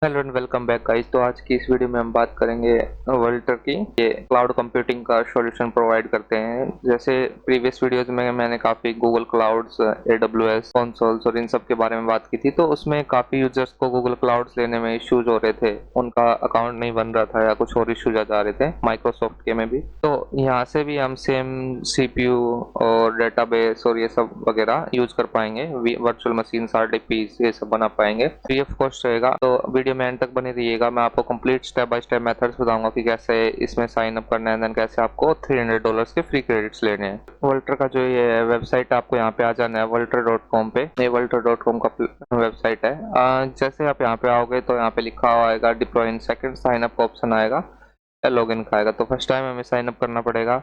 Hello and welcome back guys. तो आज की इस वीडियो में हम बात करेंगे वोल्टर की। ये क्लाउड कंप्यूटिंग का सॉल्यूशन प्रोवाइड करते हैं। जैसे प्रीवियस वीडियोस में मैंने काफ़ी गूगल क्लाउड्स, AWS कंसोल्स और इन सब के बारे में बात की थी। तो उसमें काफ़ी यूजर्स को गूगल क्लाउड्स लेने में इश्यूज हो रहे थे, उनका अकाउंट नहीं बन रहा था या कुछ और इश्यूज आ रहे थे माइक्रोसॉफ्ट के में भी। तो यहाँ से भी हम सेम CPU और डेटाबेस और ये सब वगैरह यूज कर पाएंगे। वर्चुअल मशीन, RDPs ये सब बना पाएंगे। फ्री ऑफ कॉस्ट रहेगा। तो वीडियो में एंड तक बने रहिएगा। मैं आपको complete step by step methods बताऊंगा कि कैसे इसमें साइन अप करना है, देन कैसे आपको $300 के फ्री क्रेडिट्स लेने हैं। वोल्टर का जो ये वेबसाइट, आपको यहाँ पे आ जाना है volter.com पे। ये volter.com का वेबसाइट है। जैसे आप यहाँ पे आओगे तो यहाँ पे लिखा हुआ आएगा deploy in second, sign up का ऑप्शन आएगा, लॉगिन का आएगा। तो फर्स्ट टाइम हमें साइन अप करना पड़ेगा।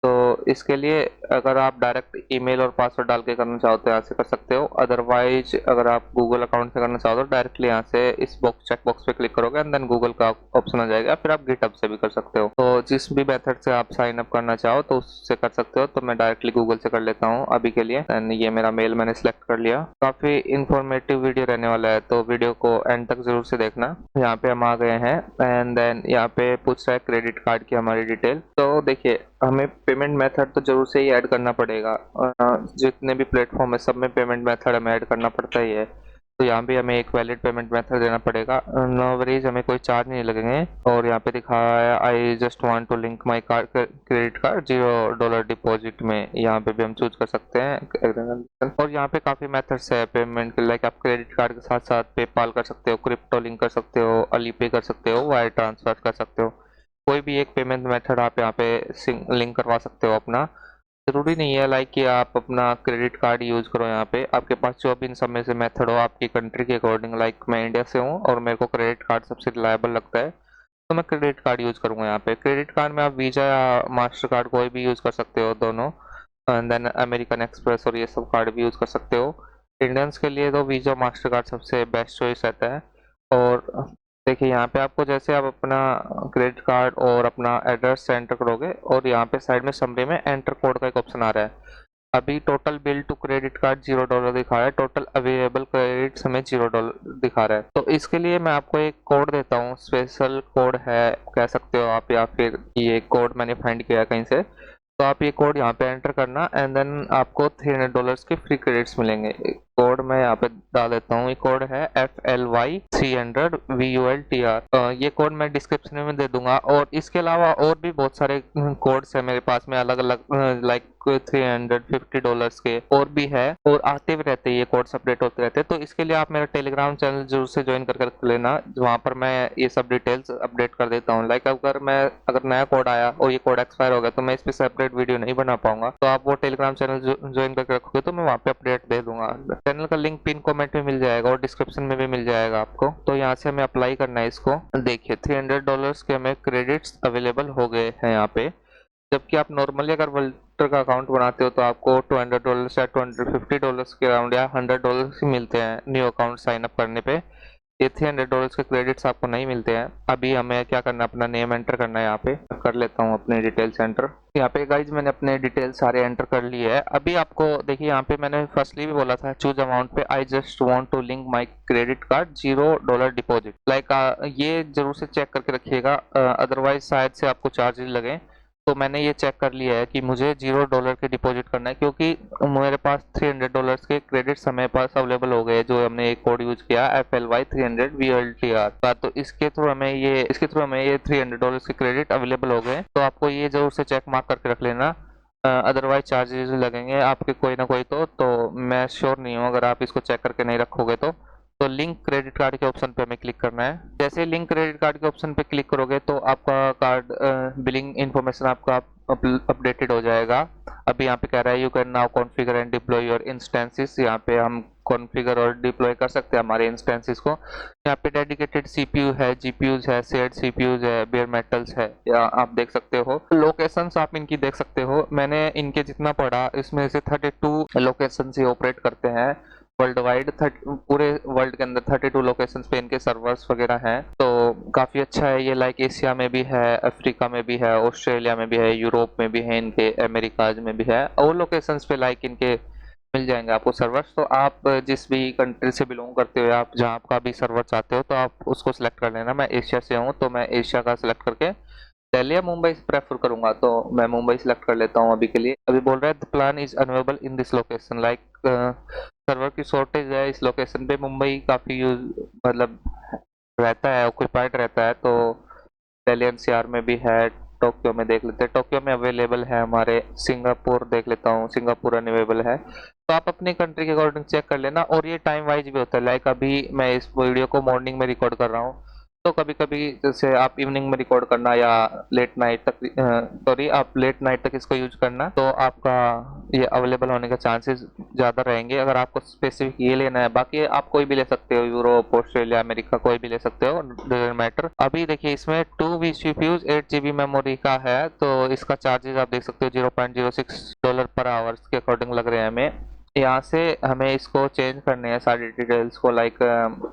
तो इसके लिए अगर आप डायरेक्ट ईमेल और पासवर्ड डाल के करना चाहते हो यहाँ से कर सकते हो। अदरवाइज अगर आप गूगल अकाउंट से करना चाहते हो डायरेक्टली यहाँ से इस बॉक्स, चेक बॉक्स पे क्लिक करोगे एंड देन गूगल का ऑप्शन आ जाएगा। फिर आप गिटहब से भी कर सकते हो। तो जिस भी मेथड से आप साइन अप करना चाहो तो उससे कर सकते हो। तो मैं डायरेक्टली गूगल से कर लेता हूँ अभी के लिए। एंड ये मेरा मेल मैंने सिलेक्ट कर लिया। काफी इंफॉर्मेटिव वीडियो रहने वाला है, तो वीडियो को एंड तक जरूर से देखना। यहाँ पे हम आ गए हैं एंड देन यहाँ पे पूछ रहा है क्रेडिट कार्ड की हमारी डिटेल। तो देखिए, हमें पेमेंट मेथड तो जरूर से ही ऐड करना पड़ेगा। जितने भी प्लेटफॉर्म है सब में पेमेंट मेथड हमें ऐड करना पड़ता ही है। तो यहाँ भी हमें एक वैलिड पेमेंट मेथड देना पड़ेगा। नो वरीज, हमें कोई चार्ज नहीं लगेंगे। और यहाँ पे दिखा है I just want to link my card, credit card $0 deposit में। यहाँ पे भी हम चूज कर सकते हैं। और यहाँ पे काफी मेथड्स है पेमेंट के, लाइक आप क्रेडिट कार्ड के साथ साथ पेपाल कर सकते हो, क्रिप्टो लिंक कर सकते हो, अलीपे कर सकते हो, वायर ट्रांसफर कर सकते हो। कोई भी एक पेमेंट मेथड आप यहाँ पे लिंक करवा सकते हो अपना। जरूरी नहीं है लाइक कि आप अपना क्रेडिट कार्ड यूज करो। यहाँ पे आपके पास जो भी इन सब में से मेथड हो आपकी कंट्री के अकॉर्डिंग, लाइक मैं इंडिया से हूँ और मेरे को क्रेडिट कार्ड सबसे रिलायबल लगता है, तो मैं क्रेडिट कार्ड यूज करूंगा। यहाँ पे क्रेडिट कार्ड में आप वीजा या मास्टर कार्ड कोई भी यूज कर सकते हो, दोनों। एंड देन अमेरिकन एक्सप्रेस और ये सब कार्ड भी यूज कर सकते हो। इंडियंस के लिए तो वीजा मास्टर कार्ड सबसे बेस्ट चॉइस रहता है। और देखिए, यहाँ पे आपको जैसे आप अपना क्रेडिट कार्ड और अपना एड्रेस एंटर करोगे और यहाँ पे साइड में समरी में एंटर कोड का एक ऑप्शन आ रहा है। अभी total bill to credit card $0 दिखा रहा है, टोटल अवेलेबल क्रेडिट हमें $0 दिखा रहा है। तो इसके लिए मैं आपको एक कोड देता हूँ, स्पेशल कोड है कह सकते हो आप, या फिर ये कोड मैंने फाइंड किया है कहीं से। तो आप ये कोड यहाँ पे एंटर करना एंड देन आपको $300 के फ्री क्रेडिट्स मिलेंगे। कोड मैं यहाँ पे डाल देता हूँ। ये कोड है FLY300VULTR। ये कोड मैं डिस्क्रिप्शन में दे दूंगा। और इसके अलावा और भी बहुत सारे कोड्स है मेरे पास में, अलग अलग, लाइक $350 के और भी है, और आते भी रहते हैं ये कोड्स, अपडेट होते रहते हैं। तो इसके लिए आप मेरा टेलीग्राम चैनल जरूर से ज्वाइन कर लेना, वहाँ पर मैं ये सब डिटेल्स अपडेट कर देता हूँ। लाइक अगर नया कोड आया और ये कोड एक्सपायर हो गया तो मैं इस पे सेपरेट वीडियो नहीं बना पाऊंगा। तो आप वो टेलीग्राम चैनल ज्वाइन करके रखोगे तो मैं वहाँ पे अपडेट दे दूंगा। चैनल का लिंक पिन कमेंट में मिल जाएगा और डिस्क्रिप्शन में भी मिल जाएगा आपको। तो यहाँ से हमें अप्लाई करना है इसको। देखिए, $300 के हमें क्रेडिट्स अवेलेबल हो गए हैं यहाँ पे। जबकि आप नॉर्मली अगर वोल्टर का अकाउंट बनाते हो तो आपको $200 या $250 के अराउंड या $100 ही मिलते हैं न्यू अकाउंट साइन अप करने पे। ये $300 के क्रेडिट्स आपको नहीं मिलते हैं। अभी हमें क्या करना है, अपना नेम एंटर करना है। यहाँ पे कर लेता हूँ अपने डिटेल्स एंटर। यहाँ पे गाइज मैंने अपने डिटेल्स सारे एंटर कर लिए है। अभी आपको देखिए, यहाँ पे मैंने फर्स्टली भी बोला था चूज अमाउंट पे, I just want to link my credit card $0 deposit. Like ये जरूर से चेक करके रखिएगा, अदरवाइज शायद से आपको चार्जेस लगे। तो मैंने ये चेक कर लिया है कि मुझे $0 के डिपॉजिट करना है, क्योंकि मेरे पास $300 के क्रेडिट्स हमारे पास अवेलेबल हो गए, जो हमने एक कोड यूज किया FLY300VLTR। तो इसके थ्रू हमें ये $300 के क्रेडिट अवेलेबल हो गए। तो आपको ये जरूर से चेक मार्क करके रख लेना, अदरवाइज चार्जेस लगेंगे आपके कोई ना कोई। तो मैं श्योर नहीं हूँ, अगर आप इसको चेक करके नहीं रखोगे तो लिंक क्रेडिट कार्ड के ऑप्शन पे हमें क्लिक करना है। जैसे लिंक क्रेडिट कार्ड के ऑप्शन पे क्लिक करोगे तो आपका कार्ड बिलिंग इन्फॉर्मेशन आपका अपडेटेड हो जाएगा। अभी यहाँ पे कह रहा है you can now configure and deploy your instances. यहाँ पे हम कॉन्फ़िगर और डिप्लॉय कर सकते हैं हमारे इंस्टेंसेस को। यहाँ पे डेडिकेटेड सीपीयू है, जीपीयूज है, शेयर्ड सीपीयूज है, बेयर मेटल्स है, या आप देख सकते हो लोकेशंस, आप इनकी देख सकते हो। मैंने इनके जितना पढ़ा इसमें से 32 लोकेशन से ऑपरेट करते हैं वर्ल्ड वाइड। पूरे वर्ल्ड के अंदर 32 लोकेशंस पे इनके सर्वर्स वगैरह हैं। तो काफ़ी अच्छा है ये, लाइक एशिया में भी है, अफ्रीका में भी है, ऑस्ट्रेलिया में भी है, यूरोप में भी है, इनके अमेरिकाज में भी है, और लोकेशंस पे लाइक इनके मिल जाएंगे आपको सर्वर्स। तो आप जिस भी कंट्री से बिलोंग करते हो, आप जहाँ आपका भी सर्वर चाहते हो तो आप उसको सिलेक्ट कर लेना। मैं एशिया से हूँ तो मैं एशिया का सिलेक्ट करके दिल्ली या मुंबई से प्रेफर करूंगा, तो मैं मुंबई सिलेक्ट कर लेता हूँ अभी के लिए। अभी बोल रहा है the plan is unavailable in this location, like server की शॉर्टेज है इस लोकेशन पे। मुंबई काफ़ी यूज मतलब रहता है, ऑक्यूपाइड रहता है, तो दिल्ली एनसीआर में भी है। टोक्यो में देख लेते हैं, टोक्यो में अवेलेबल है हमारे। सिंगापुर देख लेता हूँ, सिंगापुर अवेलेबल है। तो आप अपनी कंट्री के अकॉर्डिंग चेक कर लेना। और ये टाइम वाइज भी होता है, लाइक अभी मैं इस वीडियो को मॉर्निंग में रिकॉर्ड कर रहा हूँ, तो कभी कभी जैसे आप इवनिंग में रिकॉर्ड करना या लेट नाइट तक, सॉरी आप लेट नाइट तक इसको यूज करना, तो आपका ये अवेलेबल होने के चांसेस ज़्यादा रहेंगे अगर आपको स्पेसिफिक ये लेना है। बाकी आप कोई भी ले सकते हो, यूरोप, ऑस्ट्रेलिया, अमेरिका, कोई भी ले सकते हो, डजंट मैटर। अभी देखिए इसमें 2 सीपीयूज 8 GB मेमोरी का है, तो इसका चार्जेस आप देख सकते हो $0.06 पर आवर्स के अकॉर्डिंग लग रहे हैं हमें। यहाँ से हमें इसको चेंज करने हैं सारी डिटेल्स को, लाइक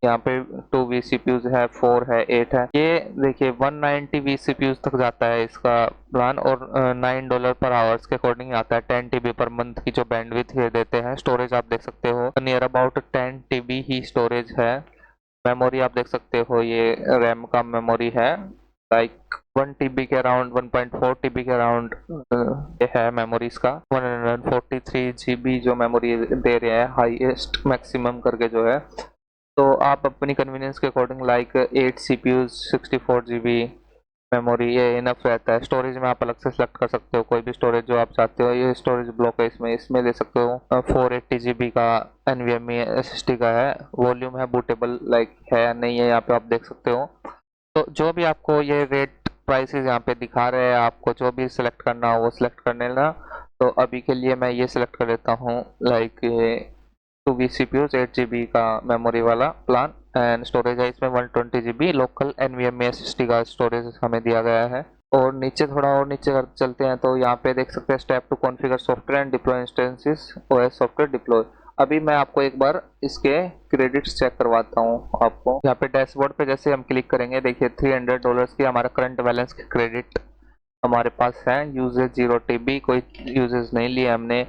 यहाँ पे 2 VCPUs है, 4 है, 8 है। ये देखिए 190 VCPUs तक जाता है इसका प्लान, और $9 पर आवर्स के अकॉर्डिंग आता है। 10 TB पर मंथ की जो बैंडविड्थ ये देते हैं। स्टोरेज आप देख सकते हो near about 10 TB he storage है। मेमोरी आप देख सकते हो, ये रैम का मेमोरी है, लाइक 1 TB के अराउंड, 1.4 TB के अराउंड ये है मेमोरी इसका। 143 GB जो मेमोरी दे रहे हैं हाईएस्ट मैक्सिमम करके जो है। तो आप अपनी कन्वीनियंस के according like 8 CPUs 64 GB memory ये इनफ रहता है। स्टोरेज में आप अलग से सेलेक्ट कर सकते हो कोई भी स्टोरेज जो आप चाहते हो। ये स्टोरेज ब्लॉक है, इसमें ले सकते हो। 480 GB का NVMe SSD का है। वॉल्यूम है बूटेबल, लाइक है या नहीं है यहाँ पे आप देख सकते हो। तो जो भी आपको ये रेट प्राइसेस यहाँ पे दिखा रहे हैं, आपको जो भी सिलेक्ट करना हो वो सिलेक्ट कर लेना। तो अभी के लिए मैं ये सिलेक्ट कर लेता हूँ, लाइक 2 VCPUs 8 GB का मेमोरी वाला प्लान, एंड स्टोरेज है इसमें 120 GB। लोकल NVMe SSD का स्टोरेज हमें दिया गया है। और नीचे थोड़ा और नीचे चलते हैं, तो यहाँ पे देख सकते हैं step two configure software and deploy instances OS software deploy. अभी मैं आपको एक बार इसके क्रेडिट्स चेक करवाता हूँ आपको। यहाँ पे डैशबोर्ड पे जैसे हम क्लिक करेंगे, देखिए $300 की हमारा करंट बैलेंस के क्रेडिट हमारे पास है। यूजेज 0 TB, कोई यूजेज नहीं लिए हमने।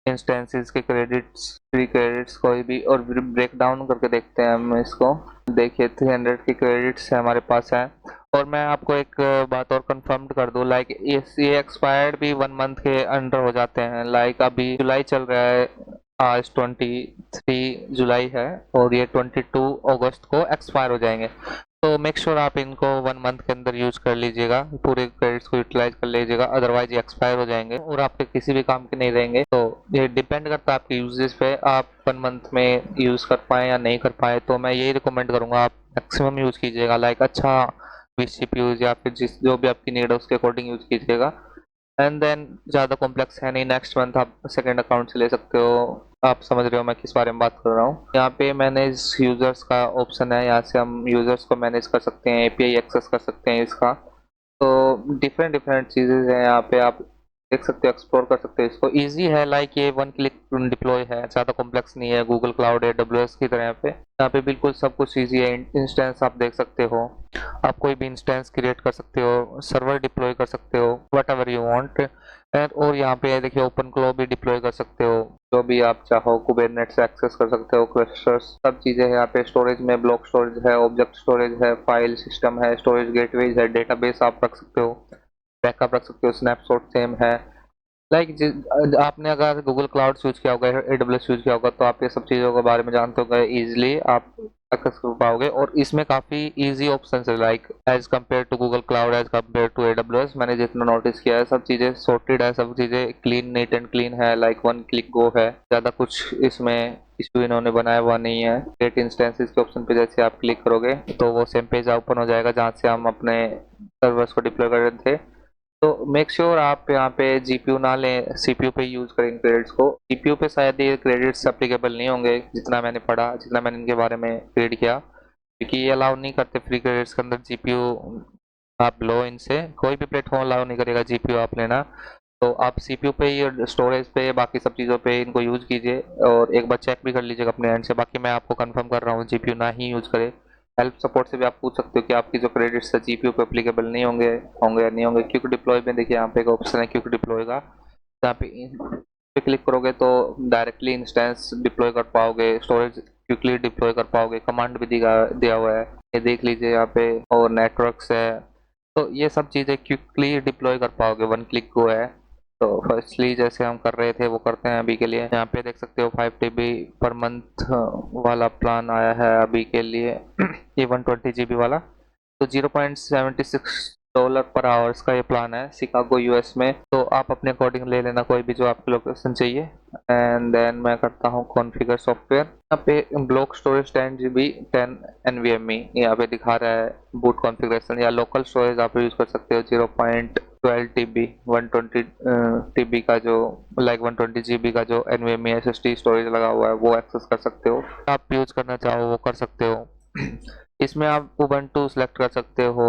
इंस्टेंसेस के क्रेडिट्स, फ्री क्रेडिट्स कोई भी, और ब्रेक डाउन करके देखते हैं हम इसको। देखिए 300 की क्रेडिट्स हमारे पास है। और मैं आपको एक बात और कंफर्म कर दूं, लाइक ये एक्सपायर्ड भी 1 मंथ के अंडर हो जाते हैं। लाइक अभी जुलाई चल रहा है, आज 23 जुलाई है, और ये 22 अगस्त को एक्सपायर हो जाएंगे। तो मेक श्योर आप इनको 1 मंथ के अंदर यूज कर लीजिएगा, पूरे क्रेडिट्स को यूटिलाइज कर लीजिएगा, अदरवाइज ये एक्सपायर हो जाएंगे और आपके किसी भी काम के नहीं रहेंगे। तो ये डिपेंड करता है आपके यूजेस पे, आप 1 मंथ में यूज कर पाए या नहीं कर पाए। तो मैं यही रिकमेंड करूंगा आप मैक्सिमम यूज कीजिएगा, लाइक अच्छा VCPUs या फिर जिस जो भी आपकी नीड है उसके अकॉर्डिंग यूज कीजिएगा। एंड देन ज़्यादा कॉम्प्लेक्स है नहीं, नेक्स्ट मंथ आप सेकेंड अकाउंट से ले सकते हो। आप समझ रहे हो मैं किस बारे में बात कर रहा हूँ। यहाँ पे मैनेज यूजर्स का ऑप्शन है, यहाँ से हम यूजर्स को मैनेज कर सकते हैं, API एक्सेस कर सकते हैं इसका। तो डिफरेंट डिफरेंट चीज़ें हैं यहाँ पे, आप देख सकते हो, एक्सप्लोर कर सकते हो इसको। इजी है, लाइक ये 1 क्लिक डिप्लॉय है, ज़्यादा कॉम्प्लेक्स नहीं है गूगल क्लाउड AWS की तरह। यहाँ पे बिल्कुल सब कुछ इजी है। इंस्टेंस आप देख सकते हो, आप कोई भी इंस्टेंस क्रिएट कर सकते हो, सर्वर डिप्लॉय कर सकते हो, what ever you want. And और यहाँ पे देखिए ओपन क्लो भी डिप्लॉय कर सकते हो, जो भी आप चाहो। कुबरनेट से एक्सेस कर सकते हो क्लस्टर्स, सब चीज़ें हैं यहाँ पे। स्टोरेज में ब्लॉक स्टोरेज है, ऑब्जेक्ट स्टोरेज है, फाइल सिस्टम है, स्टोरेज गेटवेज है, डेटाबेस आप रख सकते हो, बैकअप रख सकते हो, स्नैपशॉट सेम है। लाइक आपने अगर गूगल क्लाउड यूज किया होगा, AWS यूज किया होगा, तो आप ये सब चीज़ों के बारे में जानते होंगे, इजीली आप एक्सेस कर पाओगे। और इसमें काफ़ी इजी ऑप्शन है, like as compare to Google cloud, as compare to AWS। मैंने जितना नोटिस किया है, सब चीज़ें सॉर्टेड है, सब चीज़ें क्लीन, नीट एंड क्लीन है, लाइक 1 क्लिक गो है। ज़्यादा कुछ इसमें इशू इन्होंने बनाया हुआ नहीं है। क्रिएट इंस्टेंसेस के ऑप्शन पे जैसे आप क्लिक करोगे तो वो सेम पेज ओपन हो जाएगा जहाँ से हम अपने सर्वर्स को डिप्लॉय कर रहे थे। तो मेक श्योर आप यहाँ पे GPU ना लें, CPU पे यूज करें क्रेडिट्स को। CPU पे शायद ये क्रेडिट्स एप्लीकेबल नहीं होंगे, जितना मैंने पढ़ा, जितना मैंने इनके बारे में रीड किया, क्योंकि ये अलाउ नहीं करते फ्री क्रेडिट्स के अंदर GPU आप लो इनसे। कोई भी प्लेटफॉर्म अलाउ नहीं करेगा GPU आप लेना। तो आप CPU पे ही, स्टोरेज पे, बाकी सब चीज़ों पे इनको यूज़ कीजिए, और एक बार चेक भी कर लीजिएगा अपने एंड से। बाकी मैं आपको कंफर्म कर रहा हूँ GPU ना ही यूज़ करे। हेल्प सपोर्ट से भी आप पूछ सकते हो कि आपकी जो क्रेडिट्स है GPU पे एप्लीकेबल नहीं होंगे, होंगे या नहीं होंगे। क्विक डिप्लॉय में देखिए यहाँ पे एक ऑप्शन है क्विक डिप्लॉय का, जहाँ पे पे क्लिक करोगे तो डायरेक्टली इंस्टेंस डिप्लॉय कर पाओगे, स्टोरेज क्विकली डिप्लॉय कर पाओगे। कमांड भी दिया हुआ है, ये देख लीजिए यहाँ पे। और नेटवर्क्स है, तो ये सब चीज़ें क्विकली डिप्लॉय कर पाओगे, वन क्लिक को है। तो फर्स्टली जैसे हम कर रहे थे वो करते हैं अभी के लिए। यहाँ पे देख सकते हो 5 TB पर मंथ वाला प्लान आया है अभी के लिए ये 120 GB वाला। तो $0.76 पर आवर्स का ये प्लान है शिकागो यूएस में। तो आप अपने अकॉर्डिंग ले लेना कोई भी जो आपको लोकेशन चाहिए। एंड देन मैं करता हूँ कॉन्फ़िगर सॉफ्टवेयर। यहाँ पे ब्लॉक स्टोरेज 10 GB 10 NVMe यहाँ पे दिखा रहा है बूट कॉन्फ़िगरेशन। या लोकल स्टोरेज आप यूज़ कर सकते हो 0.12 TB 120 TB का जो 120 GB का जो NVMe SSD स्टोरेज लगा हुआ है वो एक्सेस कर सकते हो। आप यूज़ करना चाहो वो कर सकते हो। इसमें आप उबंटू सेलेक्ट कर सकते हो,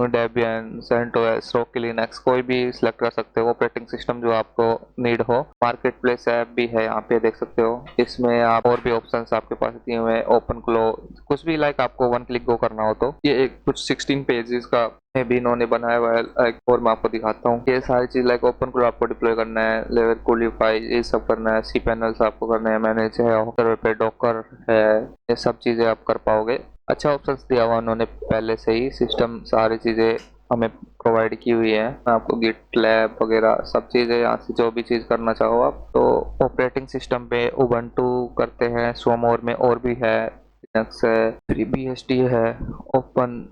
डेबियन, सेंटोस, रॉकी लिनक्स कोई भी सिलेक्ट कर सकते हो ऑपरेटिंग सिस्टम जो आपको नीड हो। मार्केट प्लेस ऐप भी है यहाँ पे देख सकते हो। इसमें आप और भी ऑप्शंस आपके पास दिए हुए हैं, ओपन क्लोज कुछ भी आपको वन क्लिक गो करना हो तो। ये एक कुछ 16 पेजेस का है भी इन्होंने बनाया हुआ है। और मैं आपको दिखाता हूँ। ये सारी चीज ओपन क्लोज आपको डिप्लॉय करना है, लेवल क्वालिफाई ये सब करना है, सी पैनल्स आपको करना है, मैनेज है, सर्वर पे डॉकर है, ये सब चीजें आप कर पाओगे। अच्छा ऑप्शंस दिया हुआ उन्होंने पहले से ही, सिस्टम सारी चीज़ें हमें प्रोवाइड की हुई है। आपको गिट लैब वगैरह सब चीज़ें यहाँ से जो भी चीज़ करना चाहो आप। तो ऑपरेटिंग सिस्टम पे उबंटू करते हैं, सोमोर में और भी है, लिनक्स है, FreeBSD है, ओपन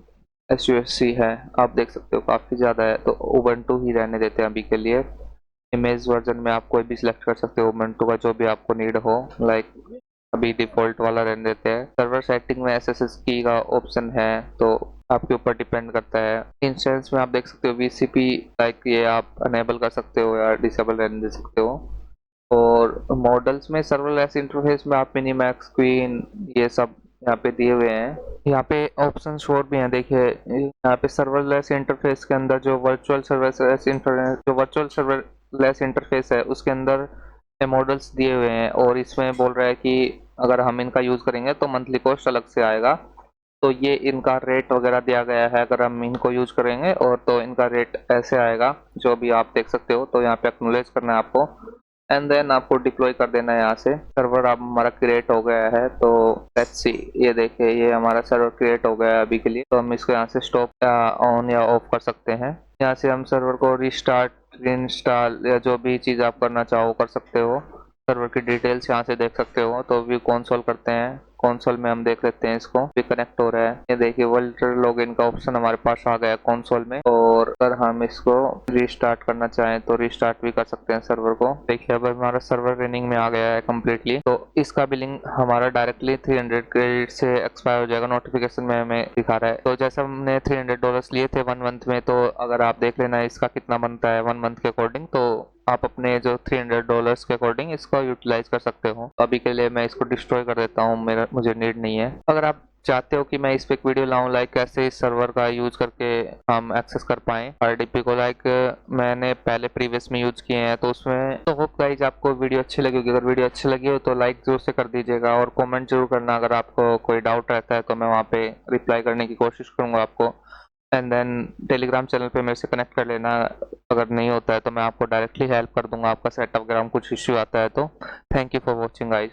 SUSC है, आप देख सकते हो काफ़ी ज़्यादा है। तो उबंटू ही रहने देते हैं अभी के लिए। इमेज वर्जन में आप कोई भी सिलेक्ट कर सकते हो उबंटू का जो भी आपको नीड हो। अभी डिफ़ॉल्ट वाला रहने देते हैं। सर्वर सेटिंग में SSH की का ऑप्शन है, तो आपके ऊपर डिपेंड करता है। इंस्टेंस में आप देख सकते हो VCP ये आप अनेबल कर सकते हो या डिसेबल रहने दे सकते हो। और मॉडल्स में सर्वरलेस इंटरफेस में आप मिनीमैक्स, क्वीन ये सब यहाँ पे दिए हुए हैं। यहाँ पे ऑप्शन और भी हैं, देखिए यहाँ पे सर्वरलेस इंटरफेस के अंदर जो वर्चुअल सर्वरलेस इंटरफेस है उसके अंदर मॉडल्स दिए हुए हैं। और इसमें बोल रहा है कि अगर हम इनका यूज़ करेंगे तो मंथली कॉस्ट अलग से आएगा। तो ये इनका रेट वगैरह दिया गया है, अगर हम इनको यूज़ करेंगे और तो इनका रेट ऐसे आएगा जो भी आप देख सकते हो। तो यहाँ पे एक्नॉलेज करना है आपको एंड देन आपको डिप्लॉय कर देना है। यहाँ से सर्वर अब हमारा क्रिएट हो गया है। तो लेट्स सी, ये देखिए ये हमारा सर्वर क्रिएट हो गया है अभी के लिए। तो हम इसको यहाँ से स्टॉप ऑन या ऑफ कर सकते हैं। यहाँ से हम सर्वर को रिस्टार्ट, इंस्टॉल या जो भी चीज़ आप करना चाहो कर सकते हो। सर्वर की डिटेल्स यहाँ से देख सकते हो। तो व्यू कंसोल करते हैं, कंसोल में हम देख लेते हैं इसको भी कनेक्ट हो रहा है। ये देखिए वर्ल्टर लॉगिन का ऑप्शन हमारे पास आ गया कंसोल में। और अगर हम इसको रीस्टार्ट करना चाहें तो रीस्टार्ट भी कर सकते हैं सर्वर को। देखिए अब हमारा सर्वर रनिंग में आ गया है कम्प्लीटली। तो इसका बिलिंग हमारा डायरेक्टली 300 क्रेडिट से एक्सपायर हो जाएगा, नोटिफिकेशन में हमें दिखा रहा है। तो जैसे हमने $300 लिए थे 1 मंथ में, तो अगर आप देख लेना इसका कितना बनता है 1 मंथ के अकॉर्डिंग, तो आप अपने जो $300 के अकॉर्डिंग इसको यूटिलाइज कर सकते हो। अभी के लिए मैं इसको डिस्ट्रॉय कर देता हूँ, मुझे नीड नहीं है। अगर आप चाहते हो कि मैं इस पे एक वीडियो लाऊं कैसे इस सर्वर का यूज करके हम एक्सेस कर पाएं RDP को, मैंने पहले प्रीवियस में यूज किए हैं, तो उसमें तो होप गाइज आपको वीडियो अच्छी लगी होगी। अगर वीडियो अच्छी लगी हो तो लाइक जरूर से कर दीजिएगा और कमेंट जरूर करना। अगर आपको कोई डाउट रहता है तो मैं वहाँ पे रिप्लाई करने की कोशिश करूँगा आपको। एंड देन टेलीग्राम चैनल पे मेरे से कनेक्ट कर लेना। अगर नहीं होता है तो मैं आपको डायरेक्टली हेल्प कर दूंगा आपका सेटअप, अगर हम कुछ इश्यू आता है तो। Thank you for watching guys.